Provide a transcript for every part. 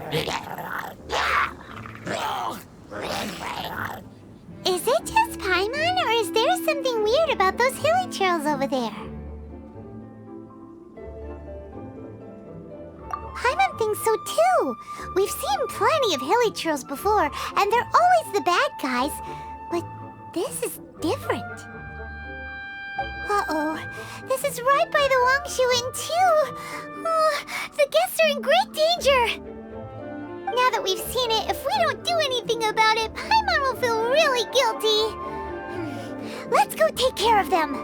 Is it just Paimon, or is there something weird about those hilly trails over there? Paimon thinks so too. We've seen plenty of hilly trails before, and they're always the bad guys. But this is different. Uh-oh. This is right by the Wangshu Inn too. Oh, the guests are in great danger. Now that we've seen it, if we don't do anything about it, Paimon will feel really guilty. Let's go take care of them.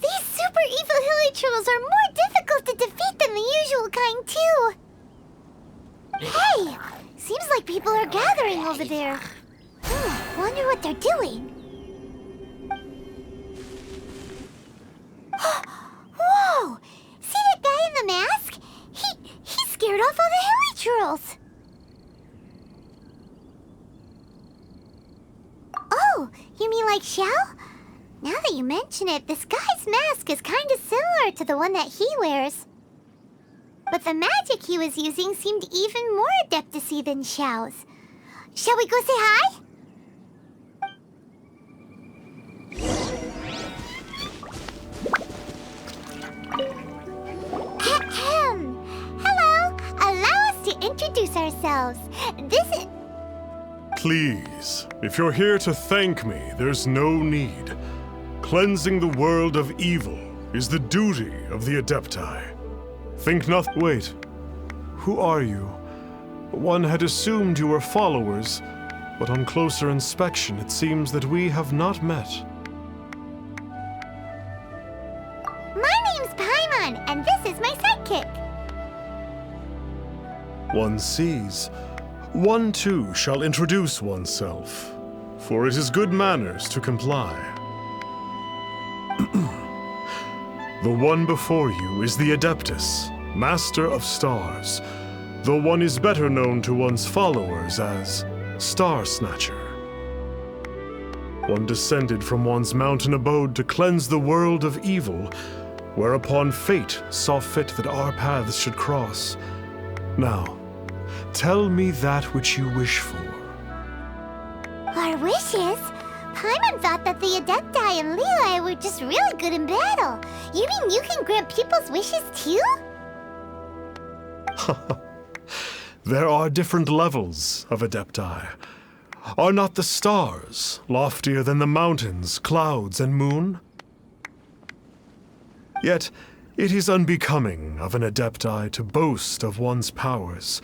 These super evil hilly trolls are more difficult to defeat than the usual kind, too. Hey! Seems like people are gathering over there. Wonder what they're doing. Whoa! See that guy in the mask? He scared off all the hilly trolls. Oh, you mean like Xiao? Now that you mention it, this guy's mask is kind of similar to the one that he wears. But the magic he was using seemed even more adeptus-y than Xiao's. Shall we go say hi? Hello! Allow us to introduce ourselves. This is... Please, if you're here to thank me, there's no need. Cleansing the world of evil is the duty of the Adepti. Think nothing. Wait, who are you? One had assumed you were followers, but on closer inspection, it seems that we have not met. My name's Paimon, and this is my sidekick. One sees. One too shall introduce oneself, for it is good manners to comply. The one before you is the Adeptus, Master of Stars, though one is better known to one's followers as Star Snatcher. One descended from one's mountain abode to cleanse the world of evil, whereupon fate saw fit that our paths should cross. Now, tell me that which you wish for. Our wishes? Paimon thought that the Adepti and Leela were just really good in battle. You mean you can grant people's wishes too? There are different levels of Adepti. Are not the stars loftier than the mountains, clouds, and moon? Yet, it is unbecoming of an Adepti to boast of one's powers.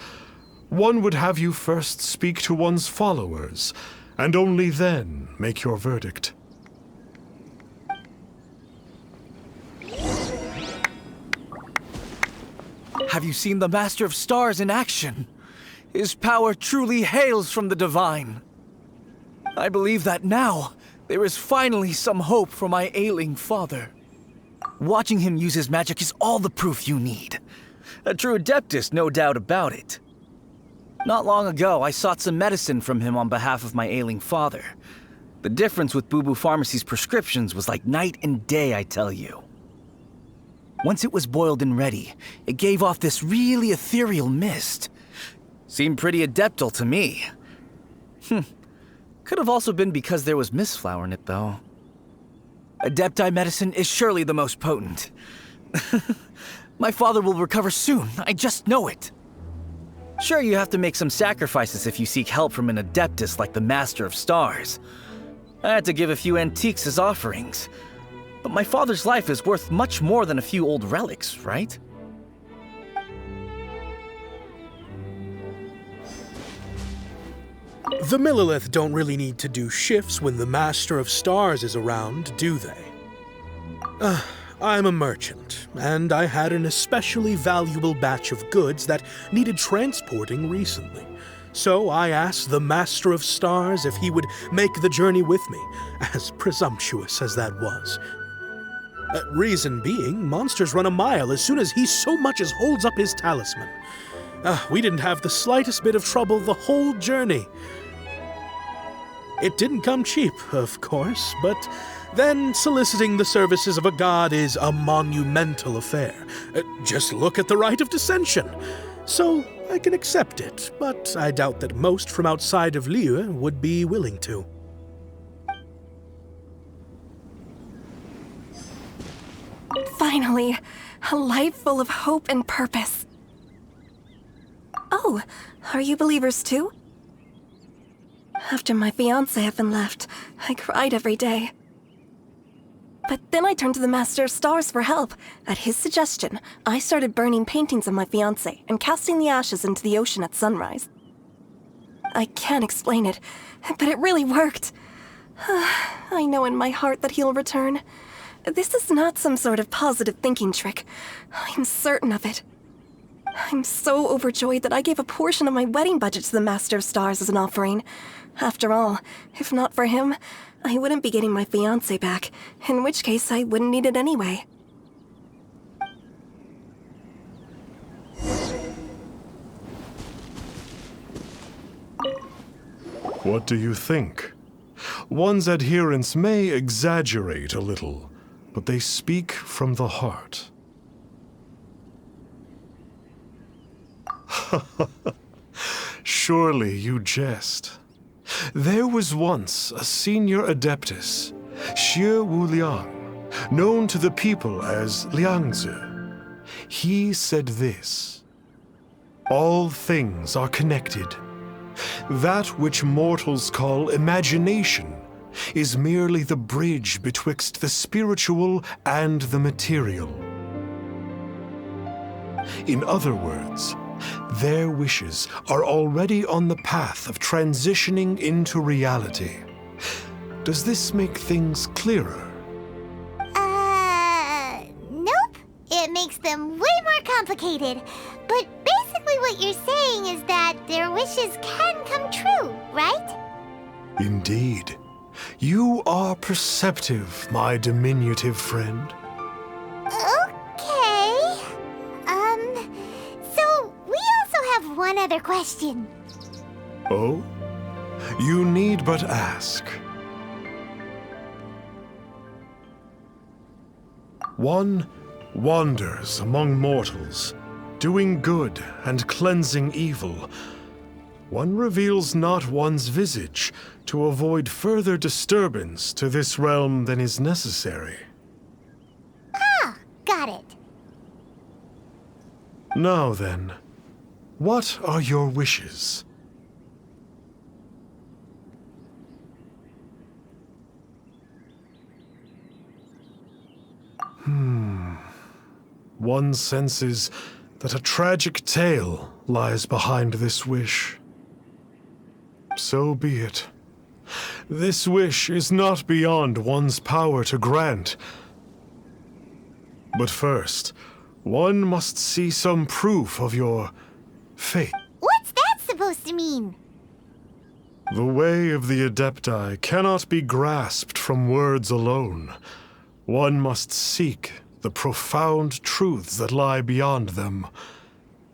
One would have you first speak to one's followers, and only then make your verdict. Have you seen the Master of Stars in action? His power truly hails from the divine. I believe that now, there is finally some hope for my ailing father. Watching him use his magic is all the proof you need. A true Adeptus, no doubt about it. Not long ago, I sought some medicine from him on behalf of my ailing father. The difference with Boo Boo Pharmacy's prescriptions was like night and day, I tell you. Once it was boiled and ready, it gave off this really ethereal mist. Seemed pretty adeptal to me. Could have also been because there was mistflower in it, though. Adepti medicine is surely the most potent. My father will recover soon, I just know it. Sure, you have to make some sacrifices if you seek help from an Adeptus like the Master of Stars. I had to give a few antiques as offerings. But my father's life is worth much more than a few old relics, right? The Millilith don't really need to do shifts when the Master of Stars is around, do they? I'm a merchant, and I had an especially valuable batch of goods that needed transporting recently. So I asked the Master of Stars if he would make the journey with me, as presumptuous as that was. Reason being, monsters run a mile as soon as he so much as holds up his talisman. We didn't have the slightest bit of trouble the whole journey. It didn't come cheap, of course, but then soliciting the services of a god is a monumental affair. Just look at the Rite of Dissension. So I can accept it, but I doubt that most from outside of Liyue would be willing to. Finally, a life full of hope and purpose. Oh, are you believers too? After my fiancé had been left, I cried every day. But then I turned to the Master of Stars for help. At his suggestion, I started burning paintings of my fiancé and casting the ashes into the ocean at sunrise. I can't explain it, but it really worked. I know in my heart that he'll return. This is not some sort of positive thinking trick. I'm certain of it. I'm so overjoyed that I gave a portion of my wedding budget to the Master of Stars as an offering. After all, if not for him, I wouldn't be getting my fiancé back, in which case I wouldn't need it anyway. What do you think? One's adherents may exaggerate a little, but they speak from the heart. Surely you jest. There was once a senior adeptus, Xie Wuliang, known to the people as Liangzi. He said this: all things are connected. That which mortals call imagination is merely the bridge betwixt the spiritual and the material. In other words, their wishes are already on the path of transitioning into reality. Does this make things clearer? Nope. It makes them way more complicated. But basically what you're saying is that their wishes can come true, right? Indeed. You are perceptive, my diminutive friend. Okay. So we also have one other question. Oh? You need but ask. One wanders among mortals, doing good and cleansing evil. One reveals not one's visage to avoid further disturbance to this realm than is necessary. Ah, got it. Now then, what are your wishes? One senses that a tragic tale lies behind this wish. So be it. This wish is not beyond one's power to grant. But first, one must see some proof of your faith. What's that supposed to mean? The way of the Adepti cannot be grasped from words alone. One must seek the profound truths that lie beyond them.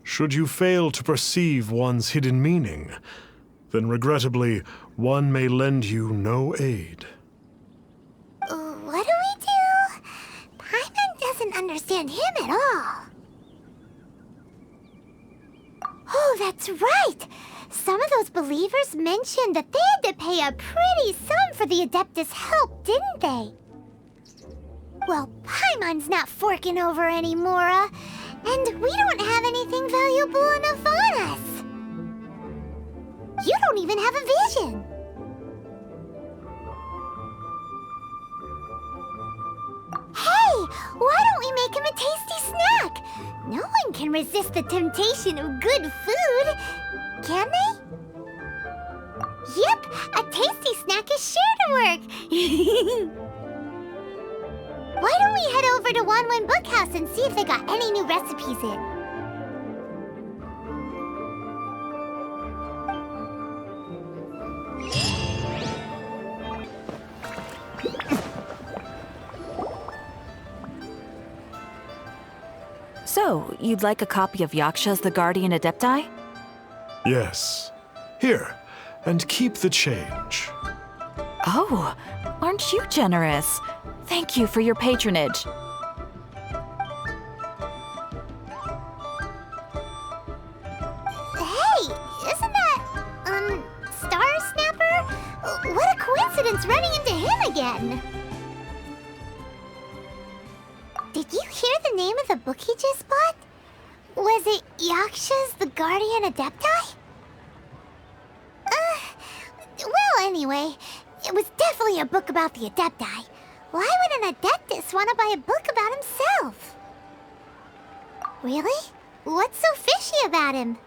Should you fail to perceive one's hidden meaning, then regrettably, one may lend you no aid. What do we do? Paimon doesn't understand him at all. Oh, that's right! Some of those believers mentioned that they had to pay a pretty sum for the Adeptus' help, didn't they? Well, Paimon's not forking over anymore, and we don't have anything valuable enough on us. You don't even have a vision. Hey, why don't we make him a tasty snack? No one can resist the temptation of good food, can they? Yep, a tasty snack is sure to work. Why don't we head over to Wanwen Bookhouse and see if they got any new recipes in? So, you'd like a copy of Yaksha's The Guardian Adepti? Yes. Here, and keep the change. Oh, aren't you generous? Thank you for your patronage. Hey, isn't that, Star Snapper? What a coincidence running into him again! Did you hear the name of the book he just bought? Was it Yaksha's The Guardian Adepti? Well, anyway, it was definitely a book about the Adepti. Why would an Adeptus want to buy a book about himself? Really? What's so fishy about him?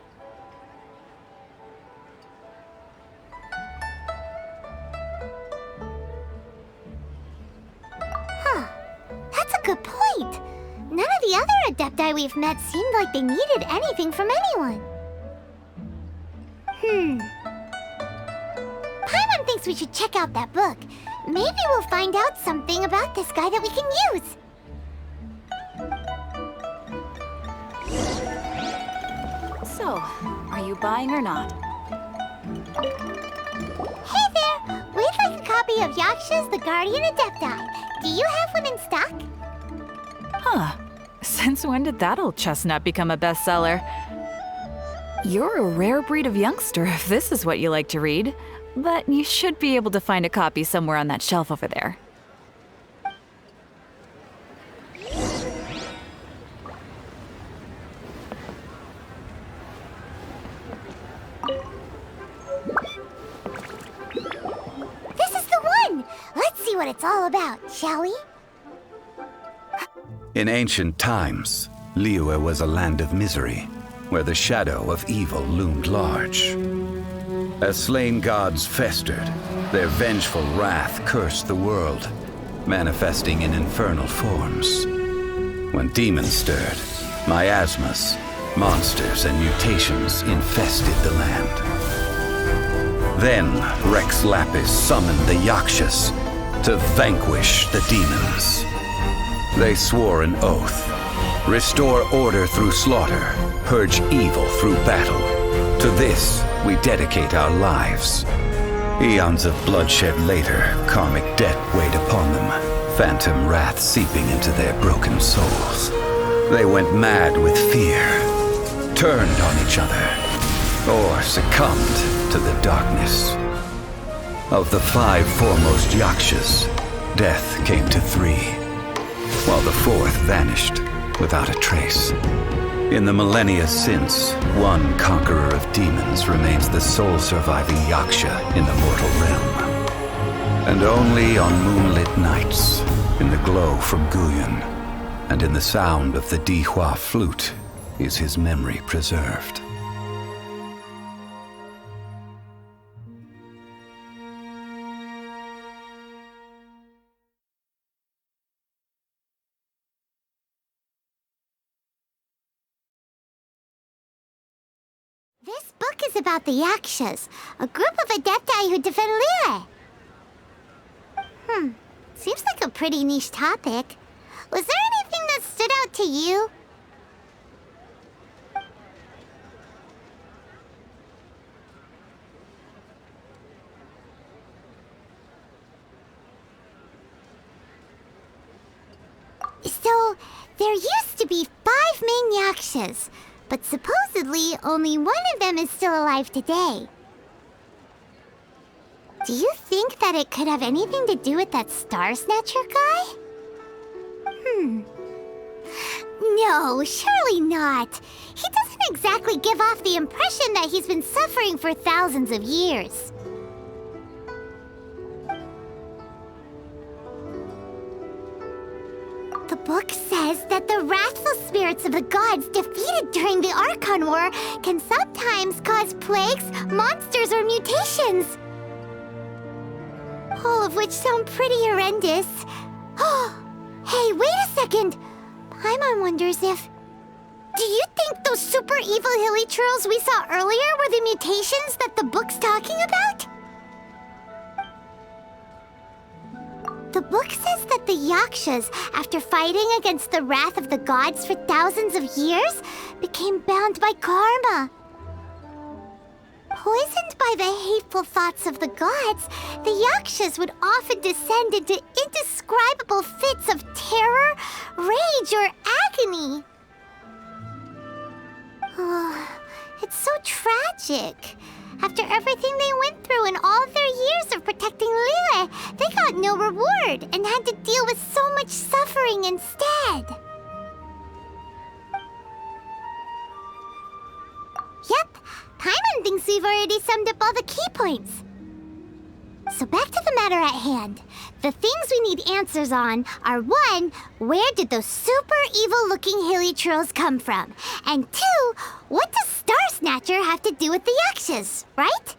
Huh. That's a good point. None of the other Adepti we've met seemed like they needed anything from anyone. Paimon thinks we should check out that book. Maybe we'll find out something about this guy that we can use. So, are you buying or not? Hey there! We'd like a copy of Yaksha's The Guardian Adepti. Do you have one in stock? Huh. Since when did that old chestnut become a bestseller? You're a rare breed of youngster if this is what you like to read. But you should be able to find a copy somewhere on that shelf over there. This is the one! Let's see what it's all about, shall we? In ancient times, Liyue was a land of misery, where the shadow of evil loomed large. As slain gods festered, their vengeful wrath cursed the world, manifesting in infernal forms. When demons stirred, miasmas, monsters, and mutations infested the land. Then Rex Lapis summoned the Yakshas to vanquish the demons. They swore an oath: restore order through slaughter, purge evil through battle. To this, we dedicate our lives. Eons of bloodshed later, karmic debt weighed upon them, phantom wrath seeping into their broken souls. They went mad with fear, turned on each other, or succumbed to the darkness. Of the 5 foremost Yakshas, death came to 3, while the 4th vanished without a trace. In the millennia since, one conqueror of demons remains the sole surviving Yaksha in the mortal realm. And only on moonlit nights, in the glow from Guyon, and in the sound of the Dihua flute, is his memory preserved. This book is about the Yakshas, a group of Adepti who defend Liyue. Seems like a pretty niche topic. Was there anything that stood out to you? So, there used to be 5 main Yakshas, but supposedly only one of them is still alive today. Do you think that it could have anything to do with that Star Snatcher guy? No, surely not. He doesn't exactly give off the impression that he's been suffering for thousands of years. The book says that the wrathful spirits of the gods defeated during the Archon War can sometimes cause plagues, monsters, or mutations. All of which sound pretty horrendous. Hey, wait a second! Paimon wonders if... Do you think those super evil hilly churls we saw earlier were the mutations that the book's talking about? The book says that the Yakshas, after fighting against the wrath of the gods for thousands of years, became bound by karma. Poisoned by the hateful thoughts of the gods, the Yakshas would often descend into indescribable fits of terror, rage, or agony. Oh, it's so tragic. After everything they went through in all of their years of protecting Liyue, they got no reward and had to deal with so much suffering instead. Yep, Paimon thinks we've already summed up all the key points. So back to the matter at hand. The things we need answers on are 1, where did those super evil-looking hilly trolls come from? And 2, what does Star Snatcher have to do with the Yakshas, right?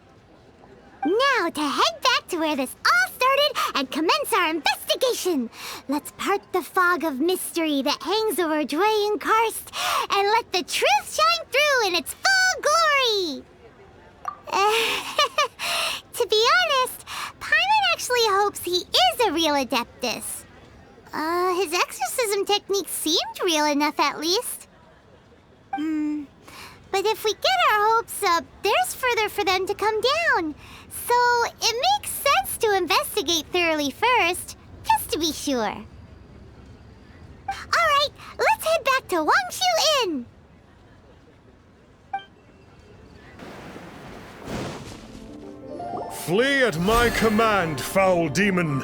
Now to head back to where this all started and commence our investigation. Let's part the fog of mystery that hangs over Dwayne Karst and let the truth shine through in its full glory. To be honest, Paimon actually hopes he is a real Adeptus. His exorcism technique seemed real enough at least. But if we get our hopes up, there's further for them to come down. So it makes sense to investigate thoroughly first, just to be sure. Alright, let's head back to Wangshu Inn! Flee at my command, foul demon!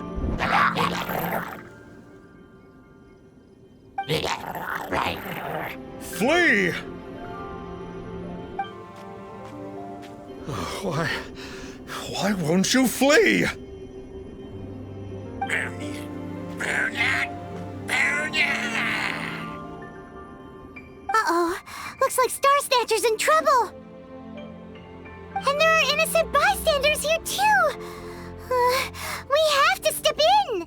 Flee! Why won't you flee? Uh-oh, looks like Star Snatcher's in trouble! And there are innocent bystanders here, too! We have to step in!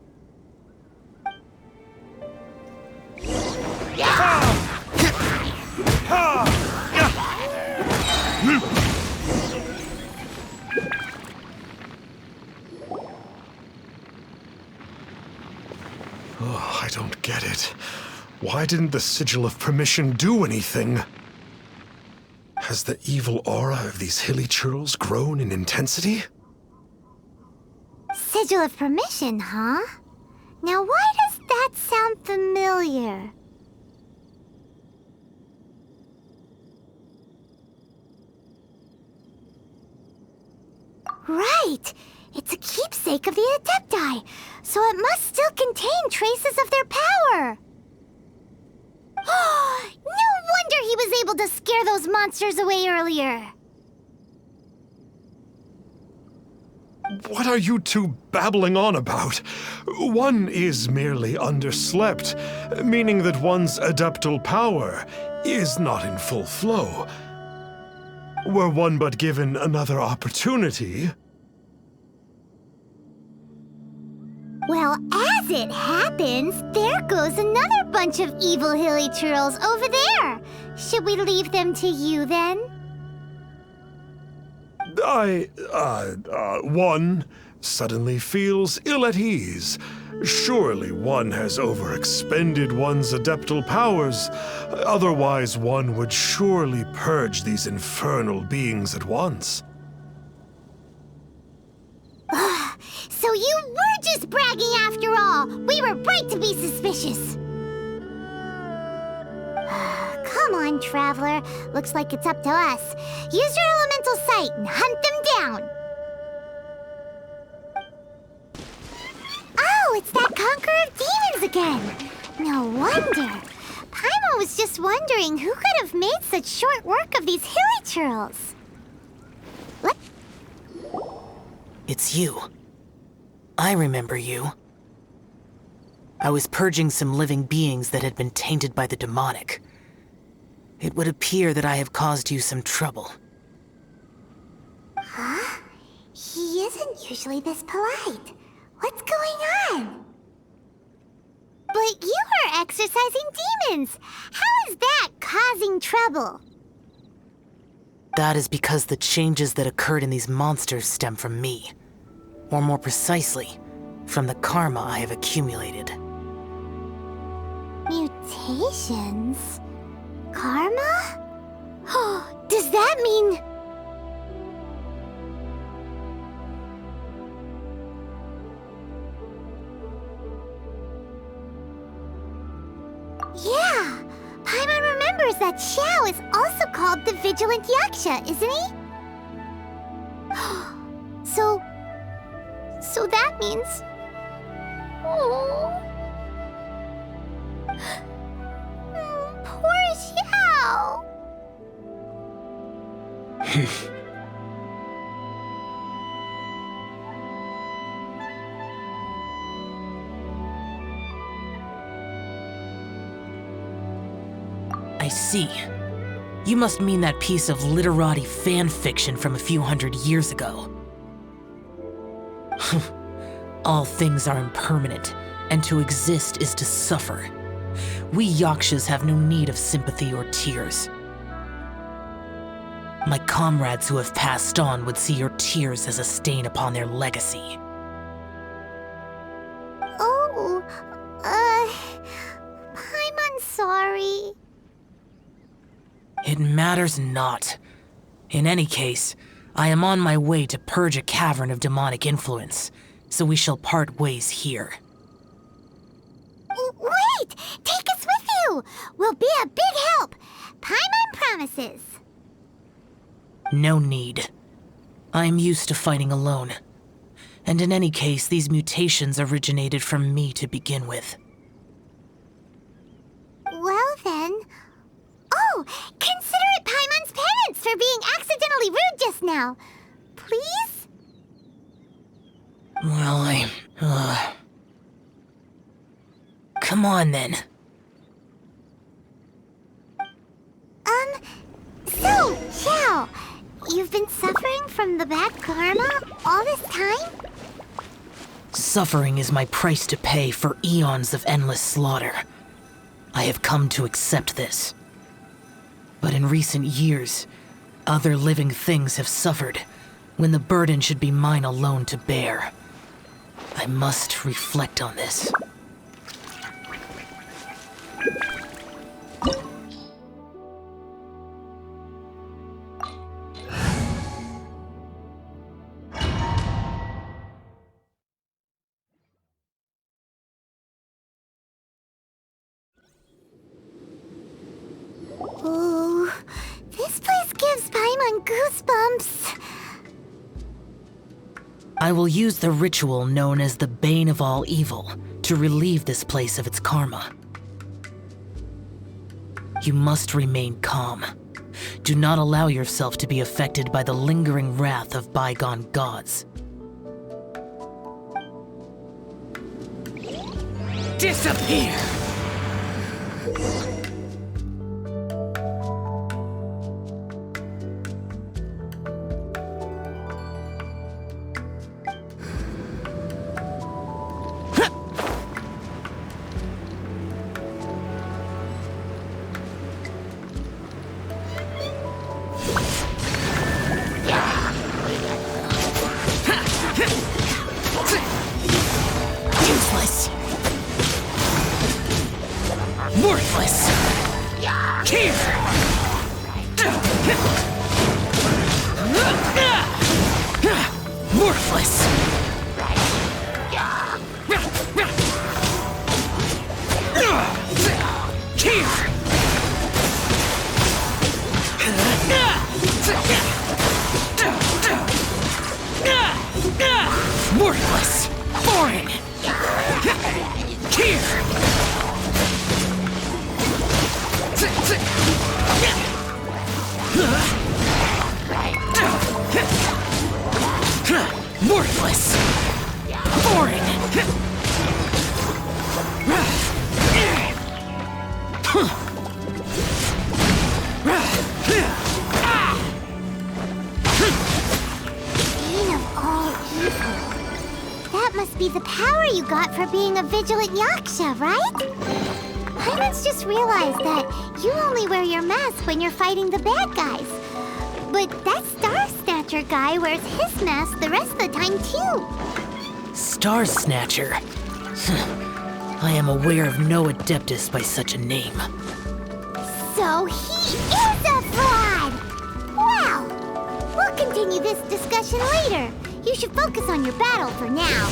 Oh, I don't get it. Why didn't the Sigil of Permission do anything? Has the evil aura of these hilly churls grown in intensity? Sigil of Permission, huh? Now why does that sound familiar? Right! It's a keepsake of the Adepti, so it must still contain traces of their power! No wonder he was able to scare those monsters away earlier! What are you two babbling on about? One is merely underslept, meaning that one's adeptal power is not in full flow. Were one but given another opportunity... Well, as it happens, there goes another bunch of evil hilly churls over there. Should we leave them to you, then? One suddenly feels ill at ease. Surely one has overexpended one's adeptal powers. Otherwise, one would surely purge these infernal beings at once. So you were just bragging after all! We were right to be suspicious! Come on, Traveler. Looks like it's up to us. Use your elemental sight and hunt them down! Oh, it's that Conqueror of Demons again! No wonder. Paimon was just wondering who could have made such short work of these hilly churls. What? It's you. I remember you. I was purging some living beings that had been tainted by the demonic. It would appear that I have caused you some trouble. Huh? He isn't usually this polite. What's going on? But you are exorcising demons! How is that causing trouble? That is because the changes that occurred in these monsters stem from me. Or more precisely, from the karma I have accumulated. Mutations? Karma? Does that mean... Yeah! Paimon remembers that Xiao is also called the Vigilant Yaksha, isn't he? So that means... Oh... Poor Xiao! I see. You must mean that piece of literati fan fiction from a few hundred years ago. All things are impermanent, and to exist is to suffer. We Yakshas have no need of sympathy or tears. My comrades who have passed on would see your tears as a stain upon their legacy. Oh, I'm sorry. It matters not. In any case, I am on my way to purge a cavern of demonic influence, so we shall part ways here. Wait! Take us with you! We'll be a big help! Paimon promises! No need. I am used to fighting alone. And in any case, these mutations originated from me to begin with. Well then... Oh! Consider it Paimon's penance for being accidentally rude just now! Please? Well, Come on, then. So, Xiao, you've been suffering from the bad karma all this time? Suffering is my price to pay for eons of endless slaughter. I have come to accept this. But in recent years, other living things have suffered, when the burden should be mine alone to bear. I must reflect on this. Ooh, this place gives Paimon goosebumps. I will use the ritual known as the Bane of All Evil to relieve this place of its karma. You must remain calm. Do not allow yourself to be affected by the lingering wrath of bygone gods. Disappear! Useless! Worthless! Here! Worthless! Here! Worthless! Boring! Here! Worthless! Boring! Bane of all evil. That must be the power you got for being a vigilant yaksha, right? Paimon's just realized that you only wear your mask when you're fighting the bad guys. But that Star Snatcher guy wears his mask the rest of the time, too. Star Snatcher. I am aware of no Adeptus by such a name. So he is a fraud! Well, we'll continue this discussion later. You should focus on your battle for now.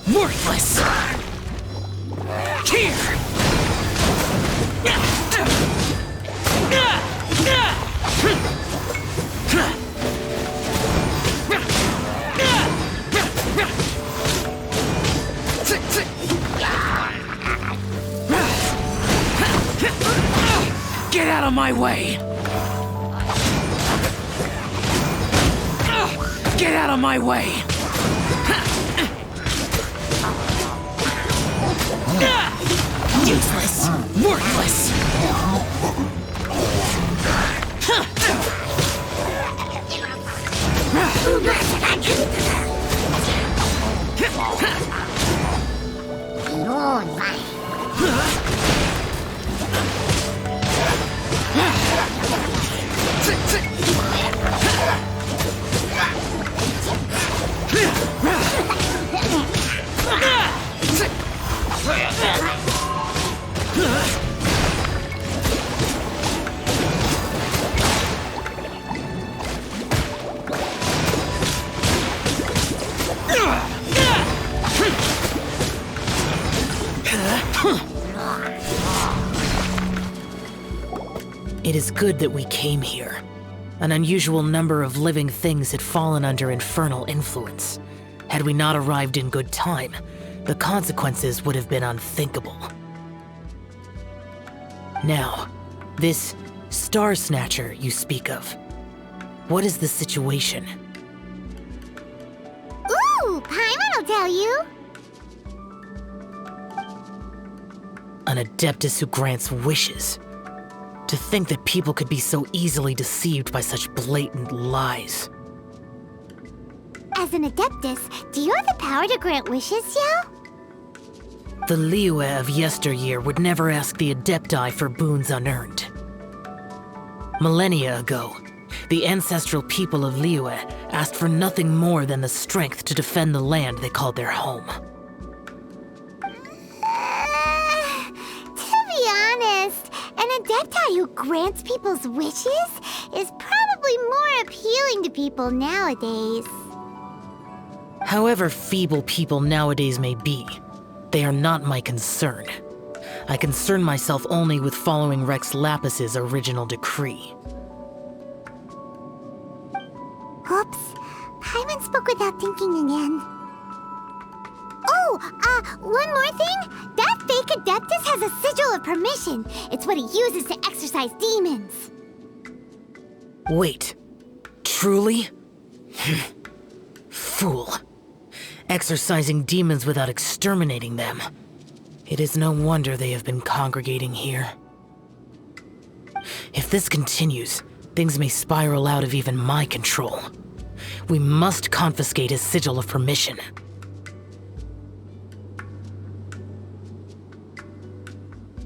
Worthless! Here! Get out of my way! Get out of my way! Useless! Worthless! It is good that we came here. An unusual number of living things had fallen under infernal influence. Had we not arrived in good time, the consequences would have been unthinkable. Now, this Star Snatcher you speak of, what is the situation? Ooh, Paimon will tell you. An Adeptus who grants wishes. To think that people could be so easily deceived by such blatant lies. As an Adeptus, do you have the power to grant wishes, Xiao? The Liyue of yesteryear would never ask the Adepti for boons unearned. Millennia ago, the ancestral people of Liyue asked for nothing more than the strength to defend the land they called their home. To be honest, an Adepti who grants people's wishes is probably more appealing to people nowadays. However feeble people nowadays may be, they are not my concern. I concern myself only with following Rex Lapis's original decree. Oops, Paimon spoke without thinking again. Oh, one more thing. That fake Adeptus has a sigil of permission. It's what he uses to exorcise demons. Wait, truly? Fool. Exorcising demons without exterminating them. It is no wonder they have been congregating here. If this continues, things may spiral out of even my control. We must confiscate his sigil of permission.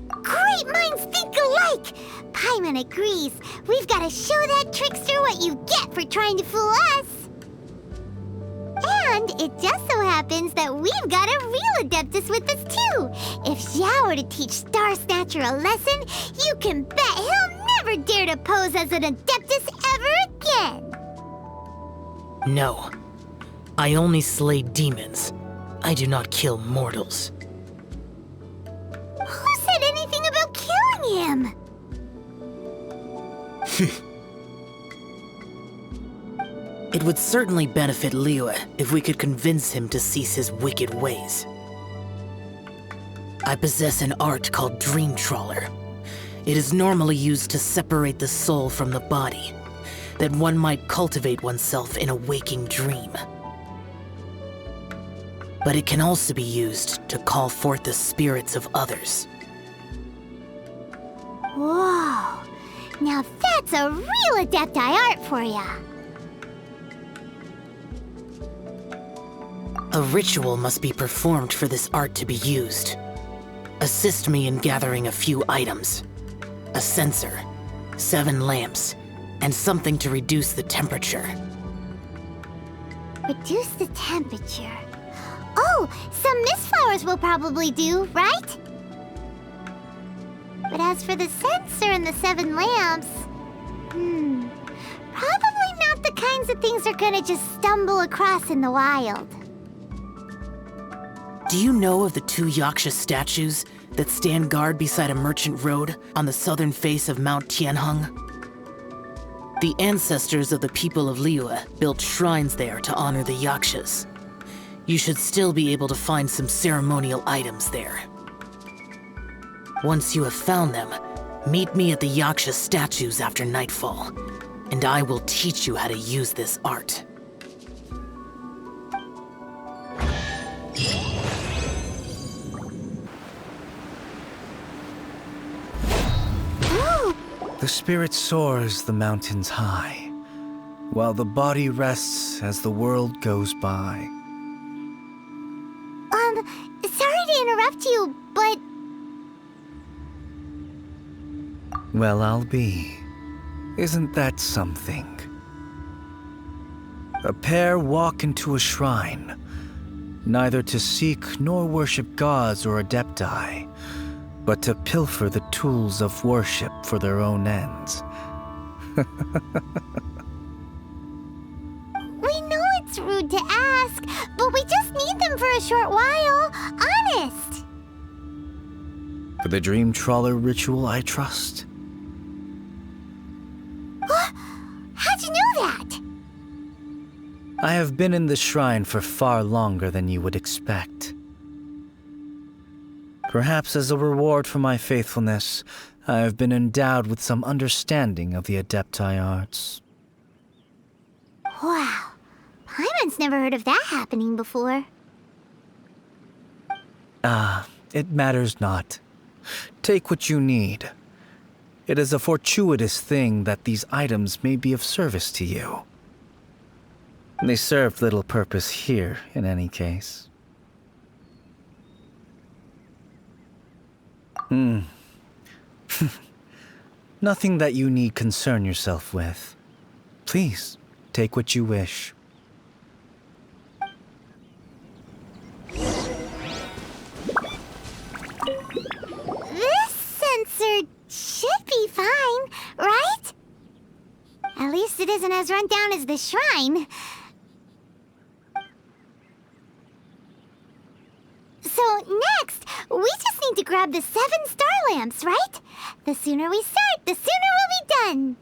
Great minds think alike! Paimon agrees. We've got to show that trickster what you get for trying to fool us. And it just so happens that we've got a real Adeptus with us too. If Xiao were to teach Star Snatcher a lesson, you can bet he'll never dare to pose as an Adeptus ever again. No. I only slay demons. I do not kill mortals. Who said anything about killing him? It would certainly benefit Liyue if we could convince him to cease his wicked ways. I possess an art called Dream Trawler. It is normally used to separate the soul from the body, that one might cultivate oneself in a waking dream. But it can also be used to call forth the spirits of others. Whoa! Now that's a real Adepti art for ya! A ritual must be performed for this art to be used. Assist me in gathering a few items. A censer, 7 lamps, and something to reduce the temperature. Reduce the temperature. Oh, some mist flowers will probably do, right? But as for the censer and the 7 lamps... probably not the kinds of things they're gonna just stumble across in the wild. Do you know of the 2 Yaksha statues that stand guard beside a merchant road on the southern face of Mount Tianheng? The ancestors of the people of Liyue built shrines there to honor the Yakshas. You should still be able to find some ceremonial items there. Once you have found them, meet me at the Yaksha statues after nightfall, and I will teach you how to use this art. The spirit soars the mountains high, while the body rests as the world goes by. Sorry to interrupt you, but... Well, I'll be. Isn't that something? A pair walk into a shrine, neither to seek nor worship gods or adepti, but to pilfer the tools of worship for their own ends. We know it's rude to ask, but we just need them for a short while. Honest. For the Dream Trawler ritual, I trust. How'd you know that? I have been in the shrine for far longer than you would expect. Perhaps as a reward for my faithfulness, I have been endowed with some understanding of the Adepti arts. Wow. Paimon's never heard of that happening before. It matters not. Take what you need. It is a fortuitous thing that these items may be of service to you. They serve little purpose here, in any case. Nothing that you need concern yourself with. Please, take what you wish. This sensor should be fine, right? At least it isn't as run down as the shrine. So next, we just need to grab the 7 star lamps, right? The sooner we start, the sooner we'll be done.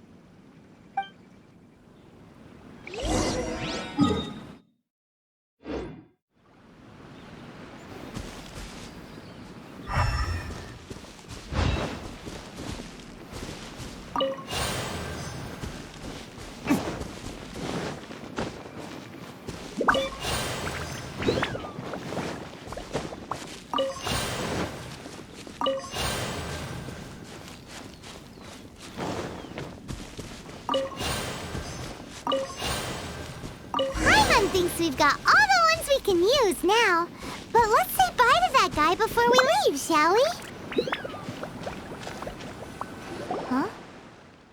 Paimon thinks we've got all the ones we can use now. But let's say bye to that guy before we leave, shall we? Huh?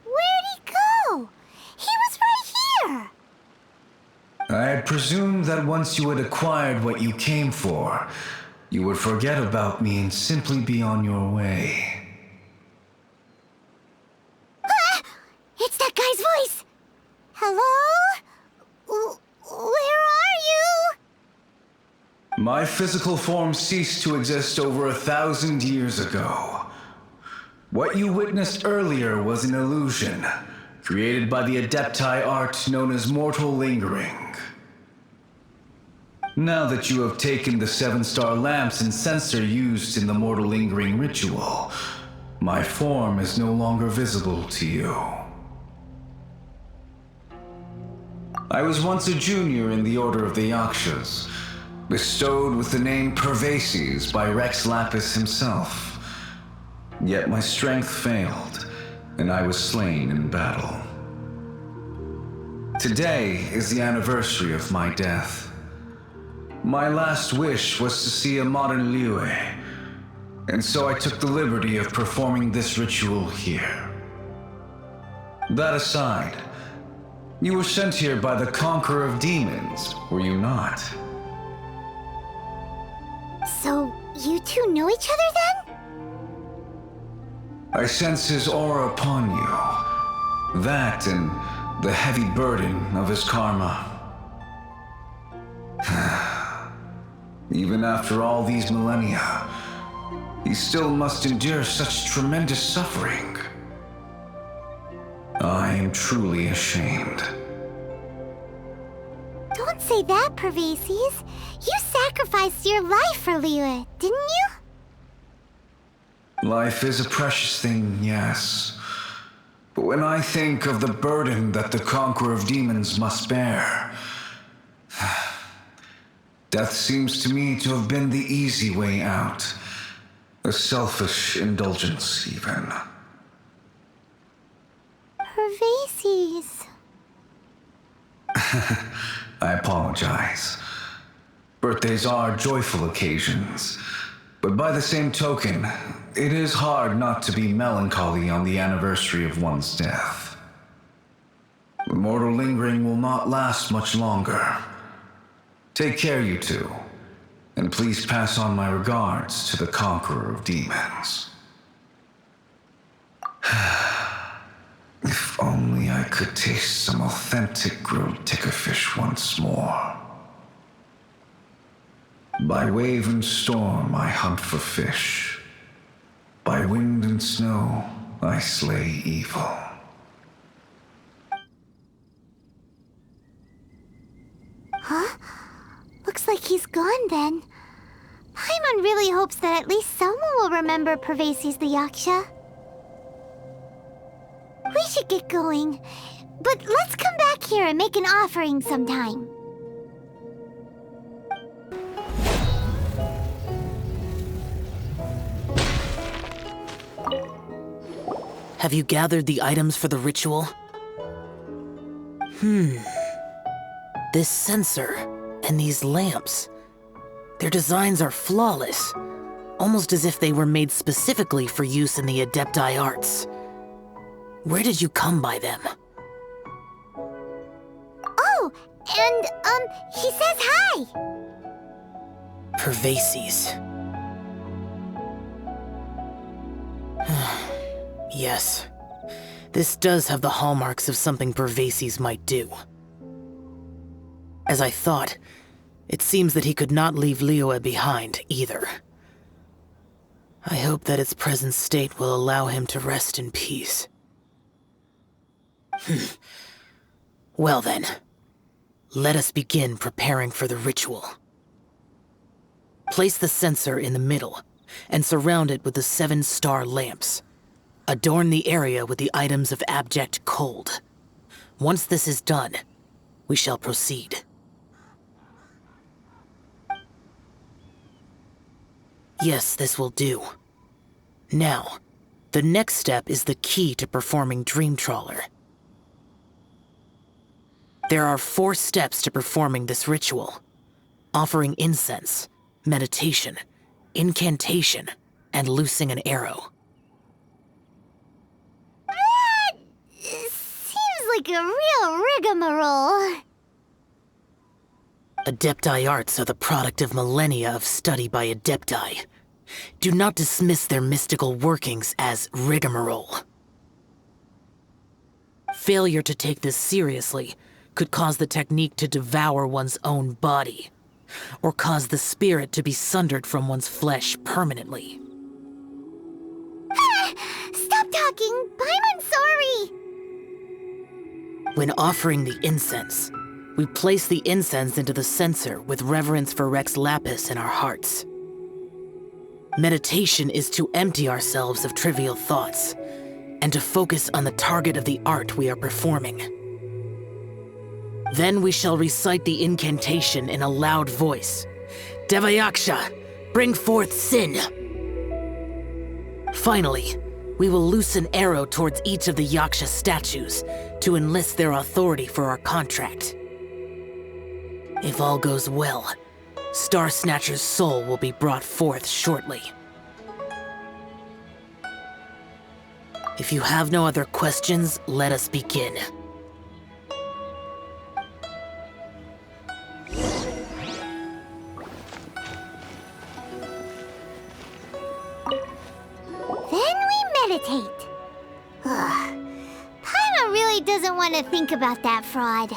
Where'd he go? He was right here! I had presumed that once you had acquired what you came for, you would forget about me and simply be on your way. It's that guy's voice! Hello? Where are you? My physical form ceased to exist over 1,000 years ago. What you witnessed earlier was an illusion, created by the Adepti art known as mortal lingering. Now that you have taken the 7-star lamps and censer used in the mortal lingering ritual, my form is no longer visible to you. I was once a junior in the Order of the Yakshas, bestowed with the name Pervases by Rex Lapis himself. Yet my strength failed, and I was slain in battle. Today is the anniversary of my death. My last wish was to see a modern Liyue, and so I took the liberty of performing this ritual here. That aside, you were sent here by the Conqueror of Demons, were you not? So, you two know each other then? I sense his aura upon you. That and the heavy burden of his karma. Even after all these millennia, he still must endure such tremendous suffering. I am truly ashamed. Don't say that, Pervases. You sacrificed your life for Liyue, didn't you? Life is a precious thing, yes. But when I think of the burden that the Conqueror of Demons must bear, death seems to me to have been the easy way out. A selfish indulgence, even. Pervases. I apologize. Birthdays are joyful occasions, but by the same token, it is hard not to be melancholy on the anniversary of one's death. The mortal lingering will not last much longer. Take care, you two, and please pass on my regards to the Conqueror of Demons. If only I could taste some authentic grilled tickerfish once more. By wave and storm I hunt for fish. By wind and snow I slay evil. Huh? Looks like he's gone then. Paimon really hopes that at least someone will remember Pervases the Yaksha. We should get going, but let's come back here and make an offering sometime. Have you gathered the items for the ritual? This censer and these lamps. Their designs are flawless, almost as if they were made specifically for use in the Adepti arts. Where did you come by them? Oh, and, he says hi! Pervases. Yes. This does have the hallmarks of something Pervases might do. As I thought, it seems that he could not leave Liyue behind, either. I hope that its present state will allow him to rest in peace. Well then, let us begin preparing for the ritual. Place the censer in the middle, and surround it with the 7-star lamps. Adorn the area with the items of abject cold. Once this is done, we shall proceed. Yes, this will do. Now, the next step is the key to performing Dream Trawler. There are 4 steps to performing this ritual: offering incense, meditation, incantation, and loosing an arrow. That seems like a real rigmarole. Adepti arts are the product of millennia of study by Adepti. Do not dismiss their mystical workings as rigmarole. Failure to take this seriously could cause the technique to devour one's own body, or cause the spirit to be sundered from one's flesh permanently. Stop talking! I'm sorry! When offering the incense, we place the incense into the censer with reverence for Rex Lapis in our hearts. Meditation is to empty ourselves of trivial thoughts and to focus on the target of the art we are performing. Then we shall recite the incantation in a loud voice. Devayaksha, bring forth sin. Finally, we will loose an arrow towards each of the Yaksha statues to enlist their authority for our contract. If all goes well, Star Snatcher's soul will be brought forth shortly. If you have no other questions, let us begin. Then we meditate. Ugh. Paimon really doesn't want to think about that fraud.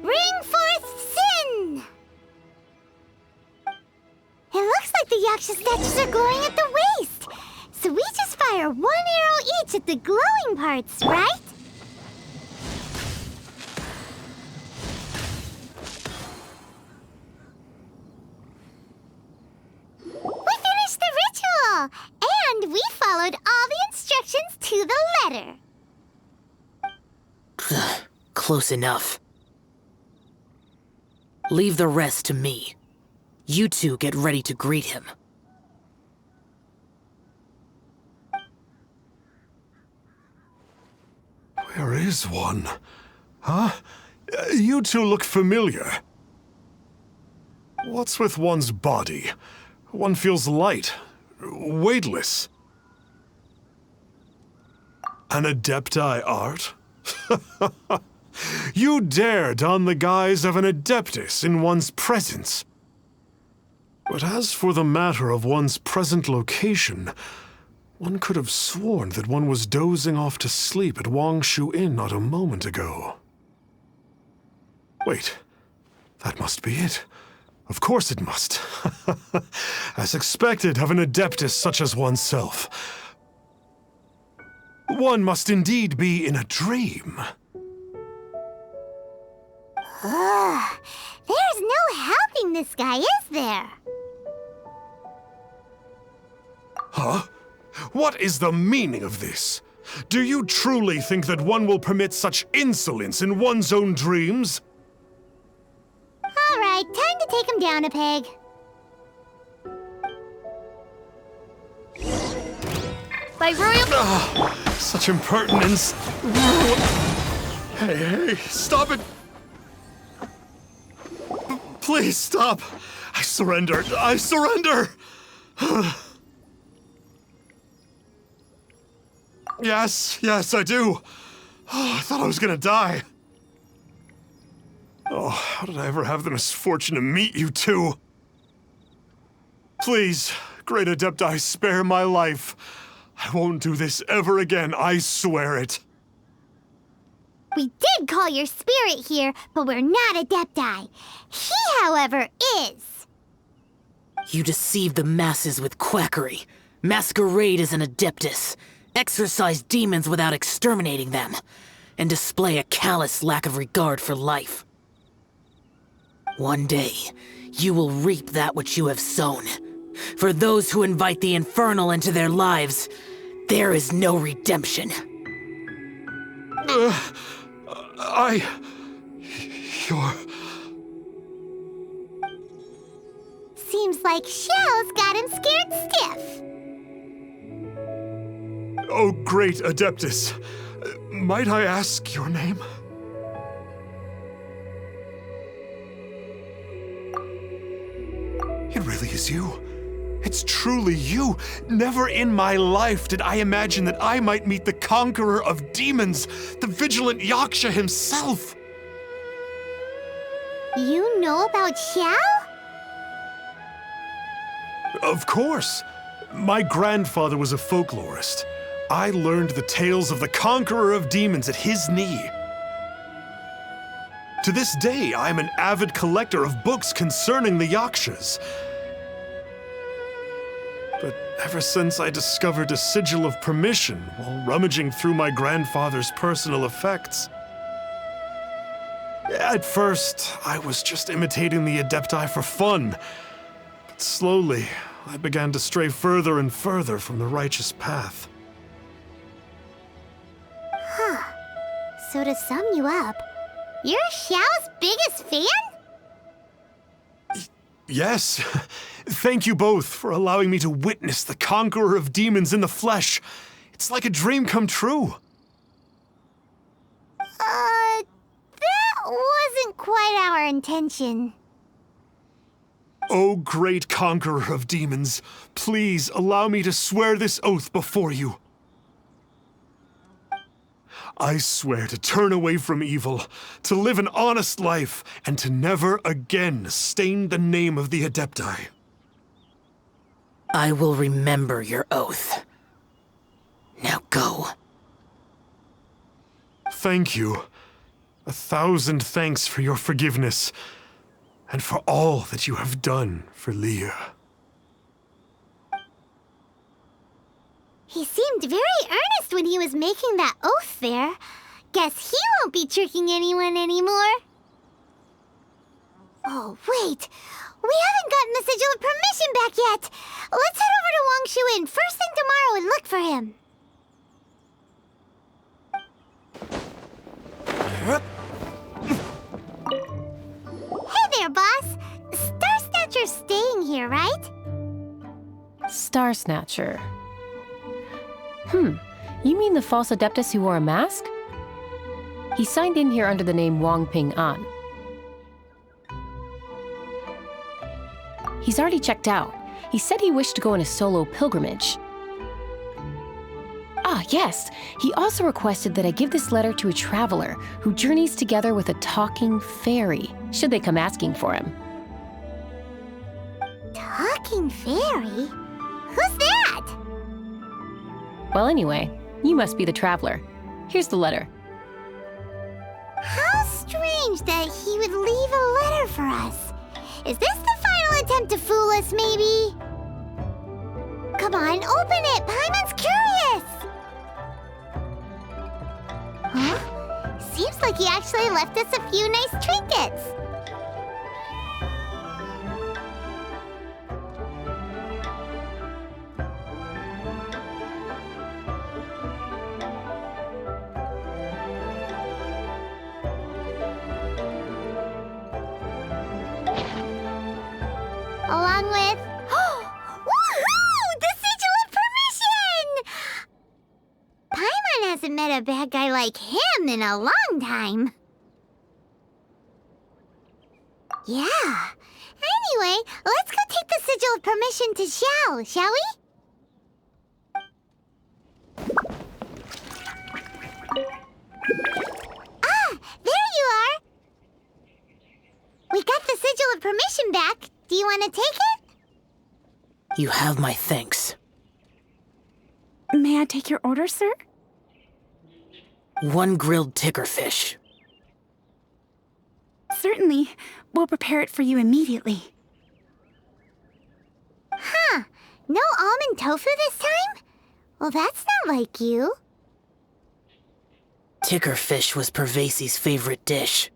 Bring forth sin! It looks like the Yaksha statues are glowing at the waist. So we just fire one arrow each at the glowing parts, right? We finished the ritual! And we followed all the instructions to the letter. Close enough. Leave the rest to me. You two get ready to greet him. Where is one? Huh? You two look familiar. What's with one's body? One feels light, weightless. An Adepti art? You dare don the guise of an Adeptus in one's presence. But as for the matter of one's present location, one could have sworn that one was dozing off to sleep at Wangshu Inn not a moment ago. Wait, that must be it. Of course it must. As expected of an Adeptus such as oneself. One must indeed be in a dream. Ugh, there's no helping this guy, is there? Huh? What is the meaning of this? Do you truly think that one will permit such insolence in one's own dreams? All right, time to take him down a peg. By royal... Such impertinence. Hey, stop it. Please stop. I surrender. I surrender. Yes, I do. Oh, I thought I was gonna die. Oh, how did I ever have the misfortune to meet you two? Please, Great Adepti, spare my life. I won't do this ever again, I swear it. We did call your spirit here, but we're not Adepti. He, however, is. You deceive the masses with quackery, masquerade as an Adeptus, exorcise demons without exterminating them, and display a callous lack of regard for life. One day, you will reap that which you have sown. For those who invite the infernal into their lives, there is no redemption. You're... Seems like Shell's got him scared stiff. Oh, great Adeptus. Might I ask your name? It really is you. It's truly you. Never in my life did I imagine that I might meet the conqueror of demons, the vigilant Yaksha himself. You know about Shell? Of course. My grandfather was a folklorist. I learned the tales of the conqueror of demons at his knee. To this day, I am an avid collector of books concerning the Yakshas. But ever since I discovered a sigil of permission while rummaging through my grandfather's personal effects, at first, I was just imitating the Adepti for fun. But slowly, I began to stray further and further from the righteous path. So to sum you up, you're Xiao's biggest fan? Yes. Thank you both for allowing me to witness the conqueror of demons in the flesh. It's like a dream come true. That wasn't quite our intention. O great conqueror of demons, please allow me to swear this oath before you. I swear to turn away from evil, to live an honest life, and to never again stain the name of the Adepti. I will remember your oath. Now go. Thank you. 1,000 thanks for your forgiveness, and for all that you have done for Leah. He seemed very earnest when he was making that oath there. Guess he won't be tricking anyone anymore. Oh, wait. We haven't gotten the sigil of permission back yet. Let's head over to Wang Shuin first thing tomorrow and look for him. Hey there, boss. Star Snatcher's staying here, right? Star Snatcher. You mean the false Adeptus who wore a mask? He signed in here under the name Wang Ping An. He's already checked out. He said he wished to go on a solo pilgrimage. Ah, yes. He also requested that I give this letter to a traveler who journeys together with a talking fairy, should they come asking for him. Talking fairy? Who's that? Well, anyway, you must be the traveler. Here's the letter. How strange that he would leave a letter for us. Is this the final attempt to fool us, maybe? Come on, open it! Paimon's curious! Huh? Seems like he actually left us a few nice trinkets. Along with... Woohoo! The sigil of permission! Paimon hasn't met a bad guy like him in a long time. Yeah. Anyway, let's go take the sigil of permission to Xiao, shall we? Ah, there you are! We got the sigil of permission back. Do you want to take it? You have my thanks. May I take your order, sir? 1 grilled tickerfish. Certainly. We'll prepare it for you immediately. Huh. No almond tofu this time? Well, that's not like you. Tickerfish was Pervasi's favorite dish.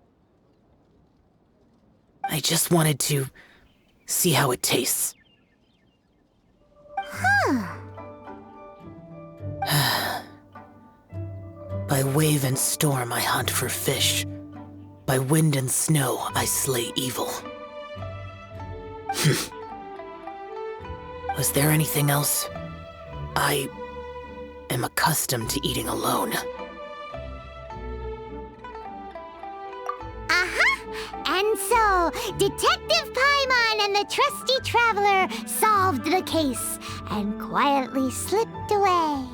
I just wanted to see how it tastes. By wave and storm I hunt for fish. By wind and snow I slay evil. Was there anything else? I am accustomed to eating alone. And so, Detective Paimon and the trusty traveler solved the case and quietly slipped away.